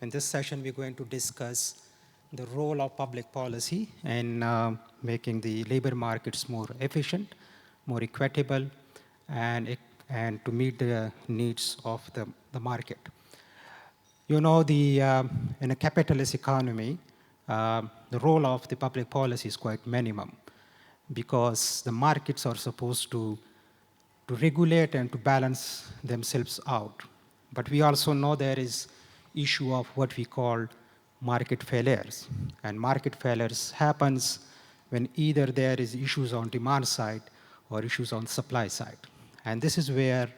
In this session, we're going to discuss the role of public policy in making the labor markets more efficient, more equitable, and to meet the needs of the market. You know, in a capitalist economy, the role of the public policy is quite minimum because the markets are supposed to regulate and to balance themselves out. But we also know there is issue of what we call market failures. And market failures happens when either there is issues on demand side or issues on supply side. And this is where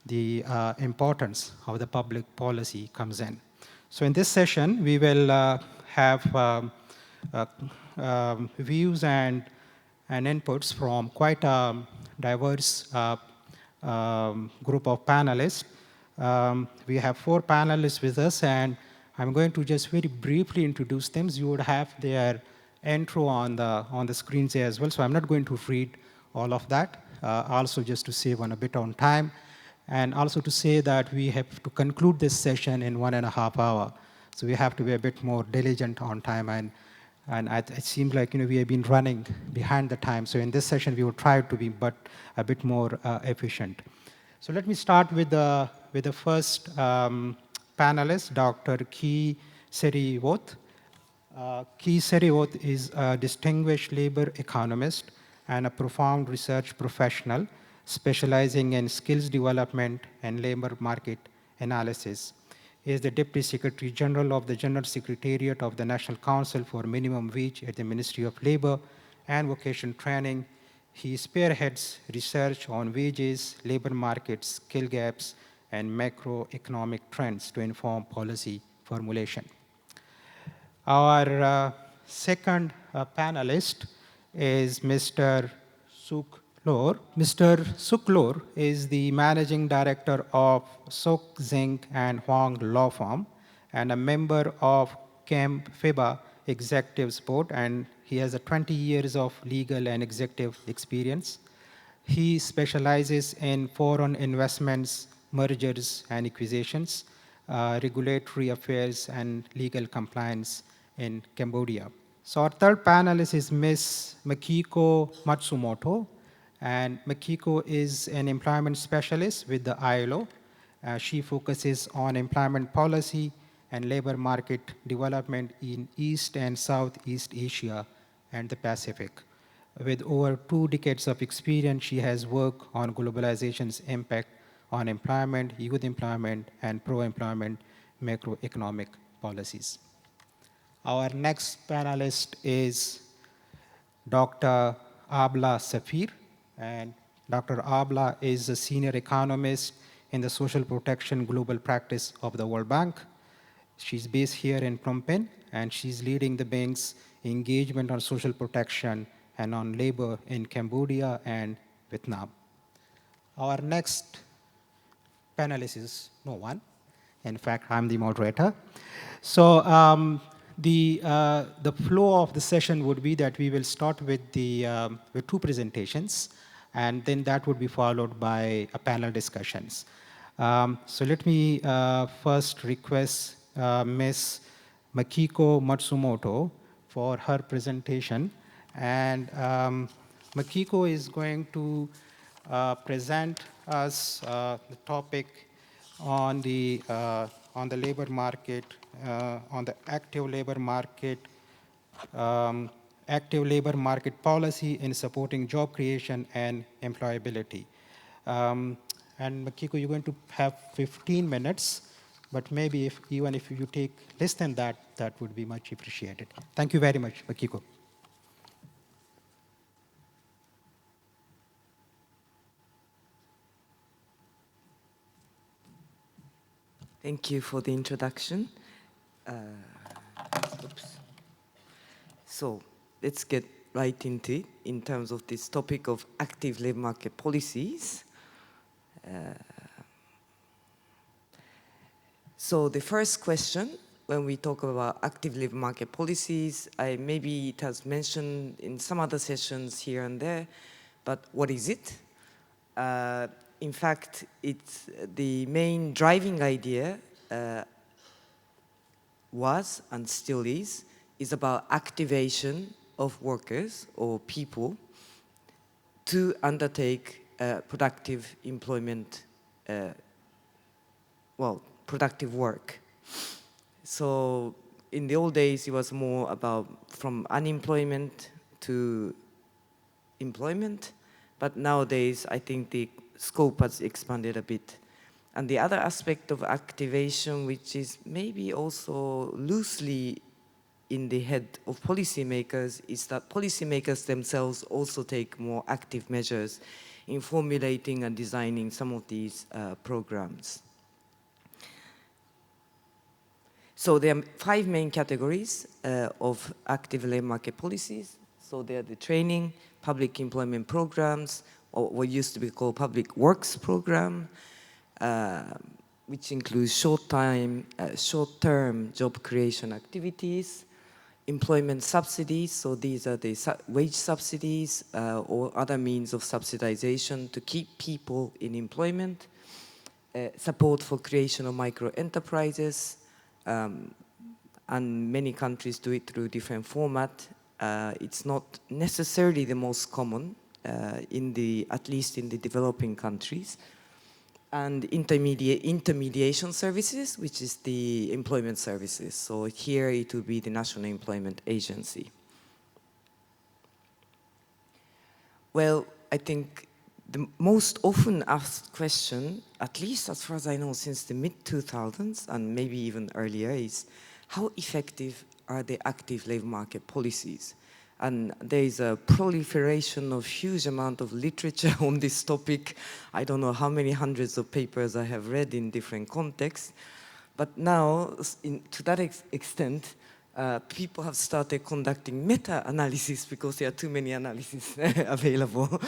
the importance of the public policy comes in. So in this session, we will have views and inputs from quite a diverse group of panelists. We have 4 panelists with us, and I'm going to just very briefly introduce them. You would have their intro on the screens here as well, so I'm not going to read all of that. Also, just to save a bit on time, and also to say that we have to conclude this session in 1.5 hours. So we have to be a bit more diligent on time, and it seems like we have been running behind the time. So in this session, we will try to be a bit more efficient. So let me start with the first panelist, Dr. Ki Serivoth. Ki Serivoth is a distinguished labor economist and a profound research professional specializing in skills development and labor market analysis. He is the Deputy Secretary General of the General Secretariat of the National Council for Minimum Wage at the Ministry of Labor and Vocational Training. He spearheads research on wages, labor markets, skill gaps, and macroeconomic trends to inform policy formulation. Our second panelist is Mr. Suk Lor. Mr. Suk Lor is the Managing Director of Sok Zing and Huang Law Firm and a member of FIBA Executives Board, and he has 20 years of legal and executive experience. He specializes in foreign investments, mergers and acquisitions, regulatory affairs, and legal compliance in Cambodia. So our third panelist is Ms. Makiko Matsumoto, and Makiko is an employment specialist with the ILO. She focuses on employment policy and labor market development in East and Southeast Asia and the Pacific. With over 2 decades of experience, she has worked on globalization's impact on employment, youth employment, and pro-employment macroeconomic policies. Our next panelist is Dr. Abla Safir, and Dr. Abla is a senior economist in the social protection global practice of the World Bank. She's based here in Phnom Penh, and she's leading the bank's engagement on social protection and on labor in Cambodia and Vietnam. Our next panelist is no one. In fact, I'm the moderator. So the flow of the session would be that we will start with with 2 presentations, and then that would be followed by a panel discussions. So let me first request Ms. Makiko Matsumoto for her presentation. And Makiko is going to present us the topic on the labor market, on the active labor market policy in supporting job creation and employability. And Makiko, you're going to have 15 minutes, but maybe even if you take less than that, that would be much appreciated. Thank you very much, Makiko. Thank you for the introduction. So let's get right into it in terms of this topic of active labor market policies. So the first question, when we talk about active labor market policies, maybe it has mentioned in some other sessions here and there, but what is it? In fact, it's the main driving idea was and still is about activation of workers or people to undertake productive employment, productive work. So in the old days, it was more about from unemployment to employment, but nowadays, I think the scope has expanded a bit. And the other aspect of activation, which is maybe also loosely in the head of policymakers, is that policymakers themselves also take more active measures in formulating and designing some of these programs. So there are 5 main categories of active labor market policies. So they are the training, public employment programs, or what used to be called public works program, which includes short-term job creation activities, employment subsidies, so these are the wage subsidies or other means of subsidization to keep people in employment, support for creation of micro-enterprises, and many countries do it through different formats. It's not necessarily the most common, at least in the developing countries. And intermediation services, which is the employment services. So here it will be the National Employment Agency. Well, I think the most often asked question, at least as far as I know since the mid-2000s and maybe even earlier, is how effective are the active labor market policies? And there is a proliferation of huge amount of literature on this topic. I don't know how many hundreds of papers I have read in different contexts. But now, to that extent, people have started conducting meta-analysis because there are too many analyses available.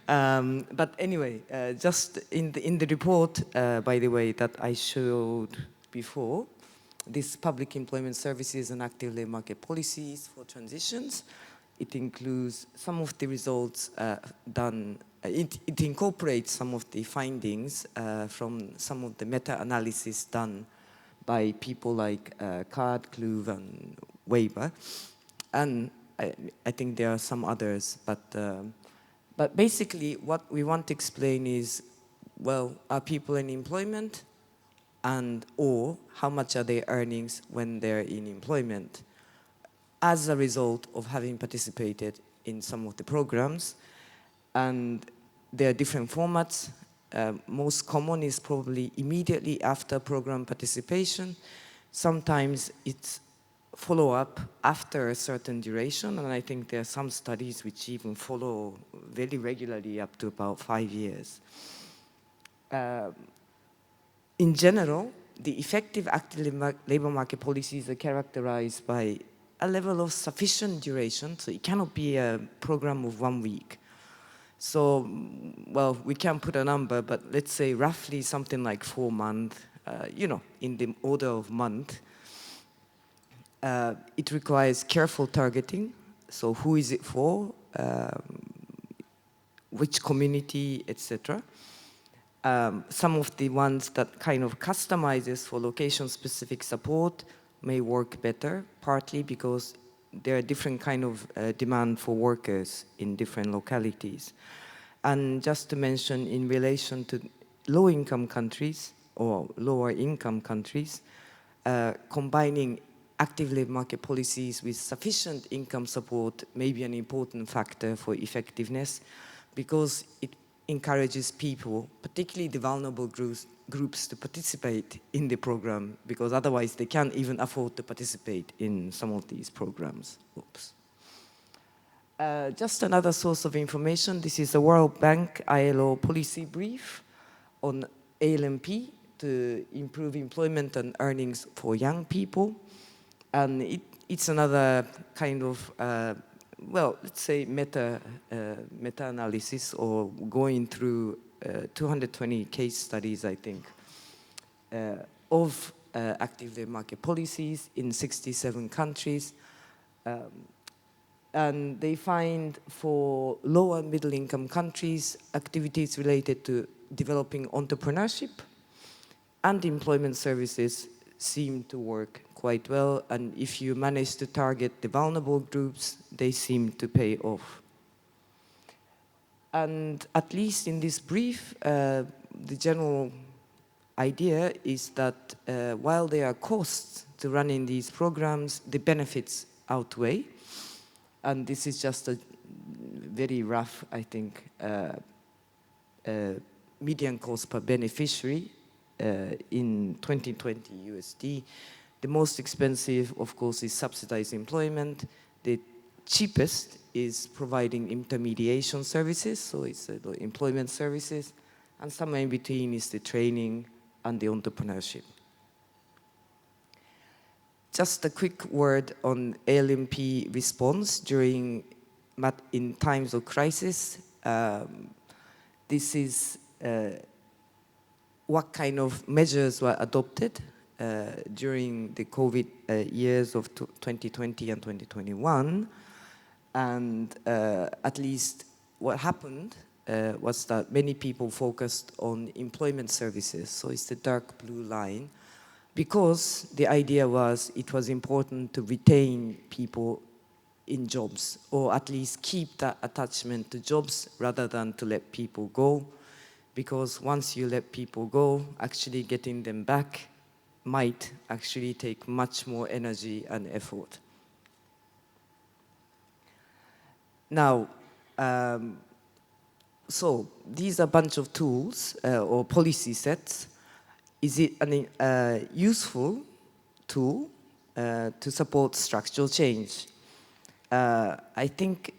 But anyway, just in the report, by the way, that I showed before, this public employment services and active labor market policies for transitions. It includes some of the results done, it incorporates some of the findings from some of the meta-analysis done by people like Card, Kluve, and Weber. And I think there are some others, but basically what we want to explain is, well, are people in employment? Or how much are their earnings when they're in employment as a result of having participated in some of the programs. And there are different formats. Most common is probably immediately after program participation. Sometimes it's follow-up after a certain duration, and I think there are some studies which even follow very regularly up to about 5 years. In general, the effective active labor market policies are characterized by a level of sufficient duration, so it cannot be a program of 1 week. So, well, we can't put a number, but let's say roughly something like 4 months, in the order of month. It requires careful targeting, so who is it for, which community, etc. Some of the ones that kind of customizes for location-specific support may work better, partly because there are different kind of demand for workers in different localities. And just to mention, in relation to low-income countries or lower-income countries, combining active labor market policies with sufficient income support may be an important factor for effectiveness, because it encourages people, particularly the vulnerable groups, to participate in the program, because otherwise they can't even afford to participate in some of these programs. Oops. Just another source of information. This is the World Bank ILO policy brief on ALMP to improve employment and earnings for young people. And it's another kind of well, let's say meta-analysis, or going through 220 case studies, I think, of active labor market policies in 67 countries. And they find for lower middle income countries, activities related to developing entrepreneurship and employment services seem to work quite well. And if you manage to target the vulnerable groups, they seem to pay off. And at least in this brief, the general idea is that while there are costs to running these programs, the benefits outweigh. And this is just a very rough, I think, median cost per beneficiary in 2020 USD. The most expensive, of course, is subsidized employment. The cheapest is providing intermediation services, so it's the employment services, and somewhere in between is the training and the entrepreneurship. Just a quick word on ALMP response during in times of crisis. This is what kind of measures were adopted during the COVID years of 2020 and 2021. And at least what happened was that many people focused on employment services. So it's the dark blue line, because the idea was it was important to retain people in jobs, or at least keep that attachment to jobs rather than to let people go. Because once you let people go, actually getting them back might actually take much more energy and effort. Now, so these are a bunch of tools or policy sets. Is it a useful tool to support structural change? I think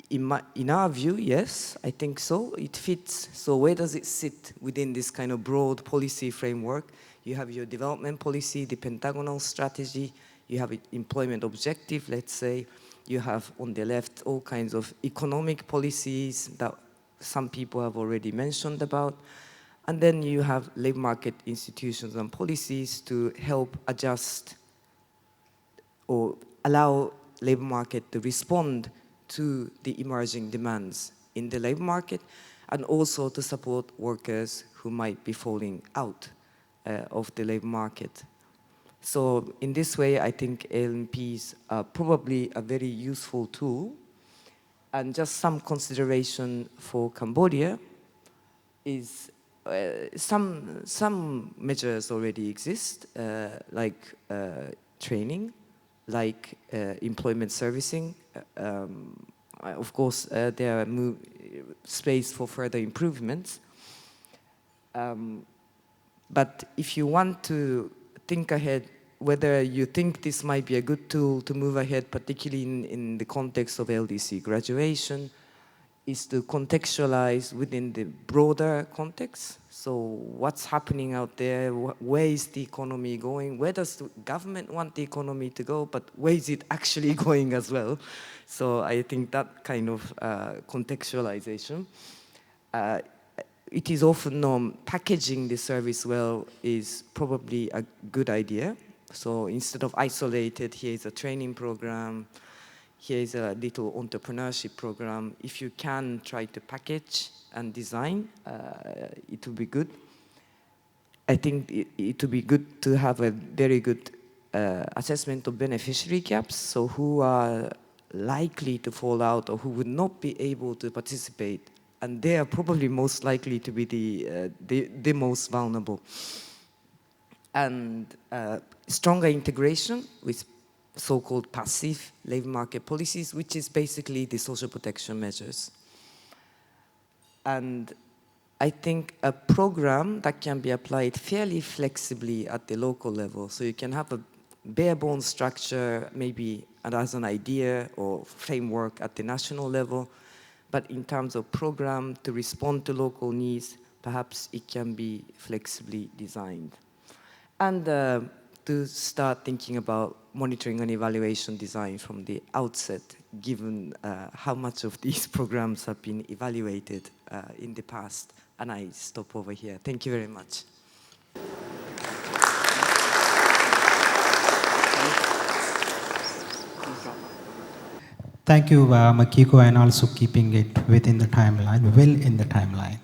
in our view, yes, I think so. It fits. So where does it sit within this kind of broad policy framework? You have your development policy, the pentagonal strategy, you have employment objective, let's say. You have on the left all kinds of economic policies that some people have already mentioned about. And then you have labor market institutions and policies to help adjust or allow labor market to respond to the emerging demands in the labor market, and also to support workers who might be falling out of the labor market. So in this way, I think ALMPs are probably a very useful tool. And just some consideration for Cambodia is some measures already exist, like training, like employment servicing. Of course, there are space for further improvements. But if you want to think ahead, whether you think this might be a good tool to move ahead, particularly in the context of LDC graduation, is to contextualize within the broader context. So what's happening out there? Where is the economy going? Where does the government want the economy to go? But where is it actually going as well? So I think that kind of contextualization. It is often known packaging the service well is probably a good idea. So instead of isolated, here is a training program, here is a little entrepreneurship program. If you can try to package and design, it would be good. I think it would be good to have a very good assessment of beneficiary gaps, so who are likely to fall out or who would not be able to participate. And they are probably most likely to be the most vulnerable. And stronger integration with so-called passive labor market policies, which is basically the social protection measures. And I think a program that can be applied fairly flexibly at the local level. So you can have a bare bones structure, maybe as an idea or framework at the national level, but in terms of program to respond to local needs, perhaps it can be flexibly designed. And to start thinking about monitoring and evaluation design from the outset, given how much of these programs have been evaluated in the past. And I stop over here. Thank you very much. Thank you, Makiko, and also keeping it within the timeline, well in the timeline.